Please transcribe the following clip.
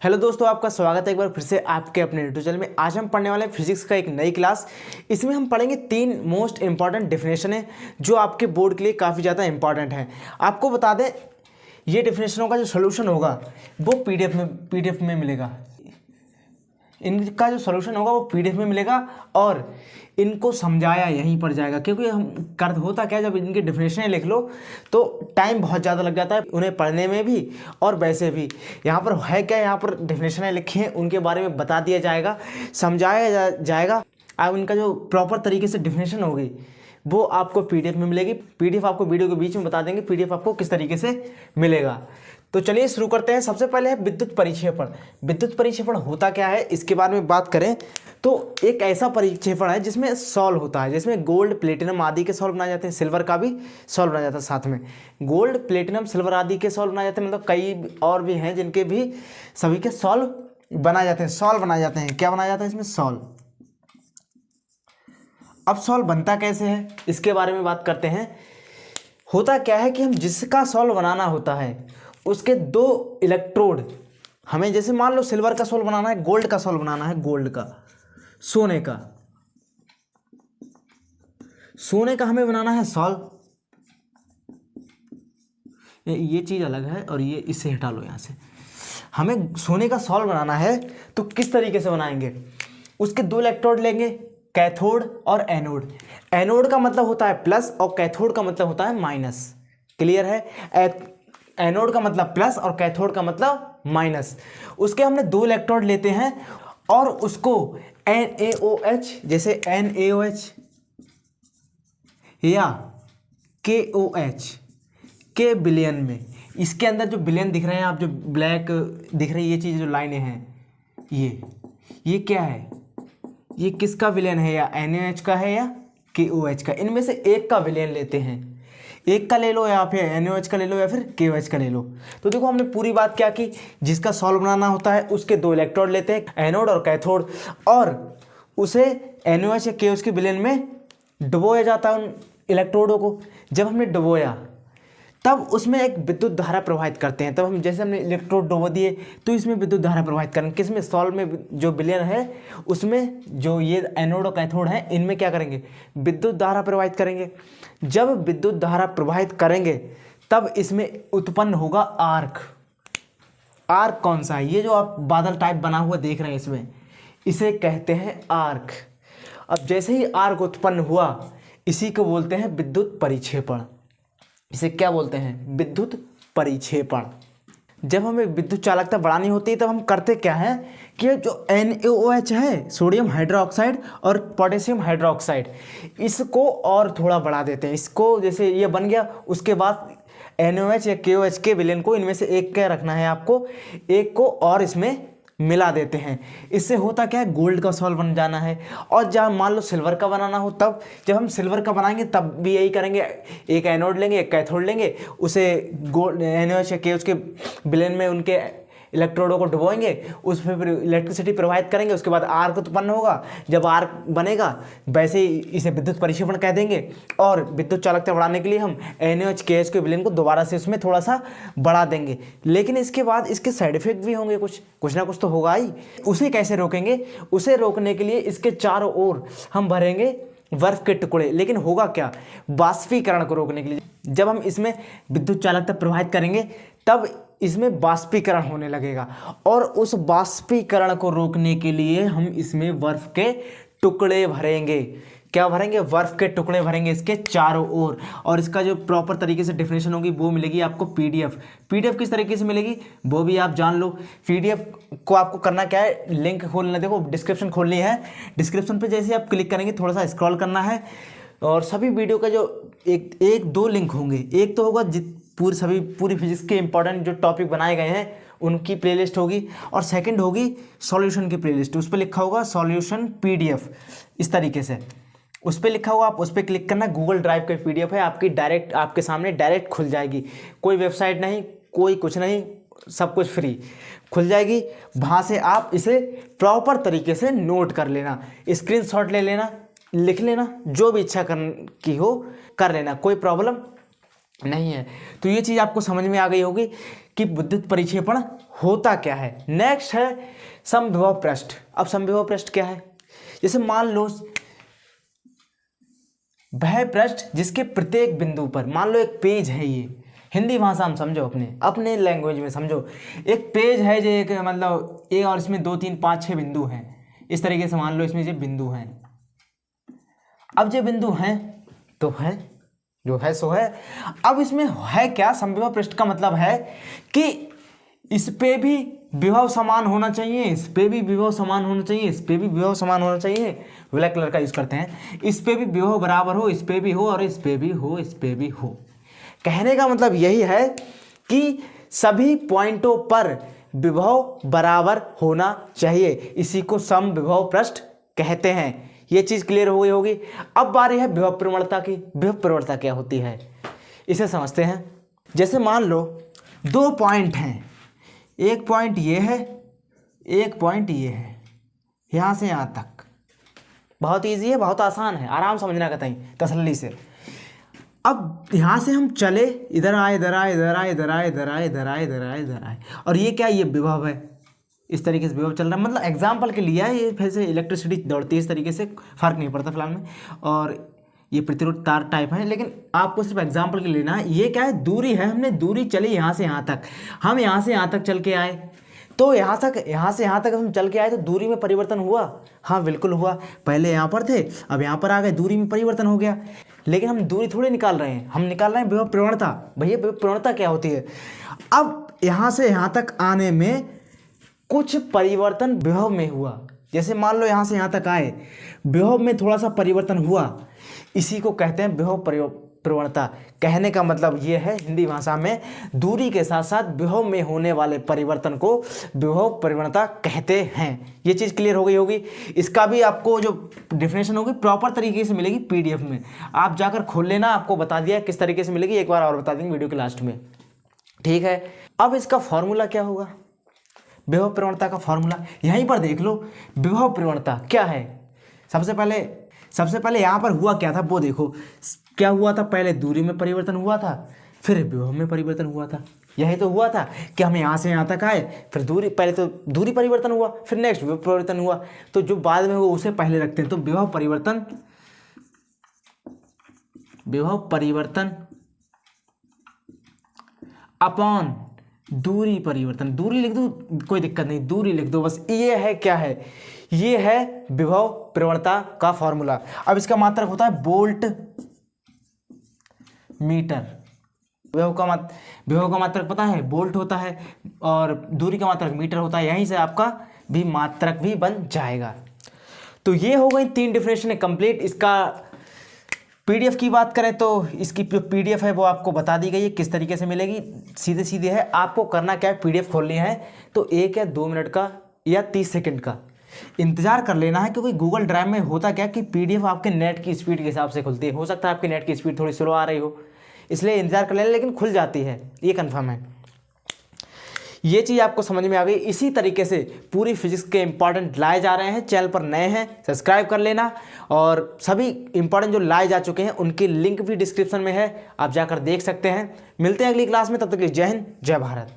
Hello दोस्तों, आपका स्वागत है एक बार फिर से आपके अपने यूट्यूब चैनल में। आज हम पढ़ने वाले हैं फिजिक्स का एक नई क्लास। इसमें हम पढ़ेंगे 3 मोस्ट इंपॉर्टेंट डेफिनेशन है जो आपके बोर्ड के लिए काफ़ी ज़्यादा इंपॉर्टेंट है। आपको बता दें, ये डेफिनेशनों का जो सोल्यूशन होगा वो पीडीएफ में मिलेगा। इनका जो सॉल्यूशन होगा वो पीडीएफ में मिलेगा और इनको समझाया यहीं पर जाएगा, क्योंकि हम कर होता क्या, जब इनकी डेफिनेशन लिख लो तो टाइम बहुत ज़्यादा लग जाता है उन्हें पढ़ने में भी और वैसे भी। यहाँ पर है क्या, यहाँ पर डेफिनेशन लिखी हैं उनके बारे में बता दिया जाएगा, समझाया जाएगा। अब इनका जो प्रॉपर तरीके से डेफिनेशन होगी वो आपको पीडीएफ में मिलेगी। पीडीएफ आपको वीडियो के बीच में बता देंगे पीडीएफ आपको किस तरीके से मिलेगा। तो चलिए शुरू करते हैं। सबसे पहले है विद्युत परिक्षेपण। विद्युत परिक्षेपण होता क्या है, इसके बारे में बात करें तो एक ऐसा परिक्षेपण है जिसमें सॉल्व होता है, जिसमें गोल्ड प्लेटिनम आदि के सॉल्व बनाए जाते हैं, सिल्वर का भी सॉल्व बनाया जाता है। साथ में गोल्ड प्लेटिनम सिल्वर आदि के सॉल्व बनाए जाते हैं, मतलब कई और भी हैं जिनके भी सभी के सॉल्व बनाए जाते हैं। सॉल्व बनाए जाते हैं, क्या बनाया जाता है इसमें, सॉल्व। अब सॉल्व बनता कैसे है इसके बारे में बात करते हैं। होता क्या है कि हम जिसका सॉल्व बनाना होता है उसके 2 इलेक्ट्रोड, हमें जैसे मान लो सिल्वर का सॉल्व बनाना है, गोल्ड का सॉल्व बनाना है, गोल्ड का, सोने का हमें बनाना है सॉल्व। ये चीज अलग है और ये इससे हटा लो यहाँ से। हमें सोने का सॉल्व बनाना है तो किस तरीके से बनाएंगे, उसके 2 इलेक्ट्रोड लेंगे, कैथोड और एनोड। एनोड का मतलब होता है प्लस और कैथोड का मतलब होता है माइनस। क्लियर है? एनोड का मतलब प्लस और कैथोड का मतलब माइनस। उसके हमने 2 इलेक्ट्रोड लेते हैं और उसको NaOH, जैसे NaOH या KOH के विलयन में, इसके अंदर जो विलयन दिख रहे हैं आप, जो ब्लैक दिख रही है ये चीज़, जो लाइनें हैं, ये क्या है, ये किसका विलयन है, या NaOH का है या KOH का। इनमें से एक का विलयन लेते हैं, एक का ले लो या फिर NaOH का ले लो या फिर KOH का ले लो। तो देखो हमने पूरी बात क्या की, जिसका सॉल्व बनाना होता है उसके 2 इलेक्ट्रोड लेते हैं, एनोड और कैथोड, और उसे NaOH या KOH के विलयन में डुबोया जाता है उन इलेक्ट्रोडों को। जब हमने डुबोया तब उसमें एक विद्युत धारा प्रवाहित करते हैं। तब हम जैसे हमने इलेक्ट्रोड डुबो दिए तो इसमें विद्युत धारा प्रवाहित करेंगे। किसमें, सॉल्व में जो विलयन है उसमें, जो ये एनोड और कैथोड हैं इनमें क्या करेंगे, विद्युत धारा प्रवाहित करेंगे। जब विद्युत धारा प्रवाहित करेंगे तब इसमें उत्पन्न होगा आर्क। आर्क कौन सा है, ये जो आप बादल टाइप बना हुआ देख रहे हैं इसमें, इसे कहते हैं आर्क। अब जैसे ही आर्क उत्पन्न हुआ इसी को बोलते हैं विद्युत परिक्षेपण। इसे क्या बोलते हैं, विद्युत परिक्षेपण। जब हमें विद्युत चालकता बढ़ानी होती है तब हम करते क्या है कि जो NaOH है, सोडियम हाइड्रोक्साइड और पोटेशियम हाइड्रोक्साइड, इसको और थोड़ा बढ़ा देते हैं। इसको जैसे ये बन गया, उसके बाद NaOH या KOH के विलयन को इनमें से एक क्या रखना है आपको, एक को और इसमें मिला देते हैं। इससे होता क्या है, गोल्ड का सॉल्व बन जाना है। और जब मान लो सिल्वर का बनाना हो, तब जब हम सिल्वर का बनाएंगे तब भी यही करेंगे, एक एनोड लेंगे, एक कैथोड लेंगे, उसे गोल्ड NaOH या KOH के विलयन में उनके इलेक्ट्रोडों को डुबोएंगे, उस पर फिर इलेक्ट्रिसिटी प्रवाहित करेंगे, उसके बाद आर्क उत्पन्न होगा। जब आर्क बनेगा वैसे ही इसे विद्युत परिक्षेपण कह देंगे। और विद्युत चालकता बढ़ाने के लिए हम NaOH KOH के विलयन को दोबारा से उसमें थोड़ा सा बढ़ा देंगे। लेकिन इसके बाद इसके साइड इफेक्ट भी होंगे, कुछ ना कुछ तो होगा ही। उसे कैसे रोकेंगे, उसे रोकने के लिए इसके चारों ओर हम भरेंगे बर्फ के टुकड़े। लेकिन होगा क्या, बाष्पीकरण को रोकने के लिए जब हम इसमें विद्युत चालकता प्रवाहित करेंगे तब इसमें बाष्पीकरण होने लगेगा, और उस बाष्पीकरण को रोकने के लिए हम इसमें बर्फ के टुकड़े भरेंगे। क्या भरेंगे, बर्फ के टुकड़े भरेंगे इसके चारों ओर। और इसका जो प्रॉपर तरीके से डेफिनेशन होगी वो मिलेगी आपको पीडीएफ किस तरीके से मिलेगी वो भी आप जान लो। पीडीएफ को आपको करना क्या है, लिंक खोलना, देखो डिस्क्रिप्शन खोलनी है, डिस्क्रिप्शन पे जैसे आप क्लिक करेंगे थोड़ा सा स्क्रॉल करना है और सभी वीडियो का जो एक 2 लिंक होंगे। एक तो होगा पूरी फिजिक्स के इंपॉर्टेंट जो टॉपिक बनाए गए हैं उनकी प्लेलिस्ट होगी, और सेकंड होगी सॉल्यूशन की प्लेलिस्ट। उस पर लिखा होगा सॉल्यूशन पीडीएफ, इस तरीके से उस पर लिखा होगा। आप उस पर क्लिक करना, गूगल ड्राइव का पीडीएफ है, आपकी डायरेक्ट आपके सामने डायरेक्ट खुल जाएगी। कोई वेबसाइट नहीं, कोई कुछ नहीं, सब कुछ फ्री खुल जाएगी। वहाँ से आप इसे प्रॉपर तरीके से नोट कर लेना, स्क्रीनशॉट ले लेना, लिख लेना, जो भी इच्छा की हो कर लेना, कोई प्रॉब्लम नहीं है। तो ये चीज़ आपको समझ में आ गई होगी कि विद्युत परिक्षेपण होता क्या है। नेक्स्ट है समविभव पृष्ठ। अब समविभव पृष्ठ क्या है? जैसे मान लो वह पृष्ठ जिसके प्रत्येक बिंदु पर, मान लो एक पेज है, ये हिंदी भाषा में समझो, अपने लैंग्वेज में समझो, एक पेज है जो एक मतलब एक, और इसमें 2 3 5 6 बिंदु हैं। इस तरीके से मान लो इसमें जो बिंदु हैं। अब जो बिंदु हैं तो है जो है सो है। अब इसमें है क्या? समविभव पृष्ठ का मतलब है कि इस पे भी विभव समान होना चाहिए, इस पे भी विभव समान होना चाहिए, इस पे भी विभव समान होना चाहिए। ब्लैक कलर का यूज करते हैं। इस पे भी विभव बराबर हो, इस पे भी हो, और इस पे भी हो, इस पे भी हो। कहने का मतलब यही है कि सभी पॉइंटों पर विभव बराबर होना चाहिए। इसी को समविभव पृष्ठ कहते हैं। ये चीज क्लियर हो गई होगी। अब बारी है विभव प्रवणता की। विभव प्रवणता क्या होती है इसे समझते हैं। जैसे मान लो 2 पॉइंट हैं, एक पॉइंट ये है, एक पॉइंट ये है, यहां से यहां तक। बहुत इजी है, बहुत आसान है, आराम समझना कतई तसल्ली से। अब यहां से हम चले, इधर आए, इधर आए, इधर आए, इधर आए, इधर आए, इधर आए, इधर आए, इधर आए, और ये क्या? ये विभव है। इस तरीके से विभव चल रहा है, मतलब एग्जाम्पल के लिए है, ये फिर से इलेक्ट्रिसिटी दौड़ती है इस तरीके से, फर्क नहीं पड़ता फिलहाल में। और ये प्रतिरोध तार टाइप है, लेकिन आपको सिर्फ एग्जाम्पल के लिए लेना है। ये क्या है? दूरी है, हमने दूरी चली यहाँ से यहाँ तक, हम यहाँ से यहाँ तक चल के आए, तो यहाँ से यहाँ तक हम चल के आए तो दूरी में परिवर्तन हुआ? हाँ बिल्कुल हुआ। पहले यहाँ पर थे, अब यहाँ पर आ गए, दूरी में परिवर्तन हो गया। लेकिन हम दूरी थोड़ी निकाल रहे हैं, हम निकाल रहे हैं विभव प्रवणता। भैया विभव प्रवणता क्या होती है? अब यहाँ से यहाँ तक आने में कुछ परिवर्तन विभव में हुआ। जैसे मान लो यहाँ से यहाँ तक आए, विभव में थोड़ा सा परिवर्तन हुआ, इसी को कहते हैं विभव प्रवणता। कहने का मतलब ये है हिंदी भाषा में, दूरी के साथ साथ विभव में होने वाले परिवर्तन को विभव प्रवणता कहते हैं। ये चीज़ क्लियर हो गई होगी। इसका भी आपको जो डेफिनेशन होगी प्रॉपर तरीके से मिलेगी पीडीएफ में, आप जाकर खोल लेना। आपको बता दिया किस तरीके से मिलेगी, एक बार और बता देंगे वीडियो के लास्ट में, ठीक है। अब इसका फॉर्मूला क्या होगा? विभव प्रवणता का फॉर्मूला यहीं पर देख लो। विभव प्रवणता क्या है? सबसे पहले यहाँ पर हुआ क्या था वो देखो। क्या हुआ था? पहले दूरी में परिवर्तन हुआ था, फिर विभव में परिवर्तन हुआ था। यही तो हुआ था कि हम यहाँ से यहाँ तक आए, फिर पहले तो दूरी परिवर्तन हुआ, फिर नेक्स्ट विभव परिवर्तन हुआ। तो जो बाद में हुआ उसे पहले रखते हैं। तो विभव परिवर्तन अपॉन दूरी परिवर्तन। दूरी लिख दो, कोई दिक्कत नहीं, दूरी लिख दो बस। ये है क्या है? ये है विभव प्रवणता का फॉर्मूला। अब इसका मात्रक होता है वोल्ट मीटर। विभव का मात्रक पता है? वोल्ट होता है, और दूरी का मात्रक मीटर होता है। यहीं से आपका भी मात्रक भी बन जाएगा। तो ये हो गई 3 डेफिनेशन कंप्लीट। इसका पीडीएफ की बात करें तो इसकी जो पीडीएफ है वो आपको बता दी गई है किस तरीके से मिलेगी। सीधे है, आपको करना क्या है, पीडीएफ खोलनी है तो 1 या 2 मिनट का या 30 सेकंड का इंतजार कर लेना है, क्योंकि गूगल ड्राइव में होता क्या कि पीडीएफ आपके नेट की स्पीड के हिसाब से खुलती है। हो सकता है आपकी नेट की स्पीड थोड़ी स्लो आ रही हो, इसलिए इंतजार कर लेना, लेकिन खुल जाती है, ये कन्फर्म है। ये चीज़ आपको समझ में आ गई। इसी तरीके से पूरी फिजिक्स के इंपॉर्टेंट लाए जा रहे हैं। चैनल पर नए हैं सब्सक्राइब कर लेना, और सभी इंपॉर्टेंट जो लाए जा चुके हैं उनकी लिंक भी डिस्क्रिप्शन में है, आप जाकर देख सकते हैं। मिलते हैं अगली क्लास में, तब तक के लिए जय हिंद जय भारत।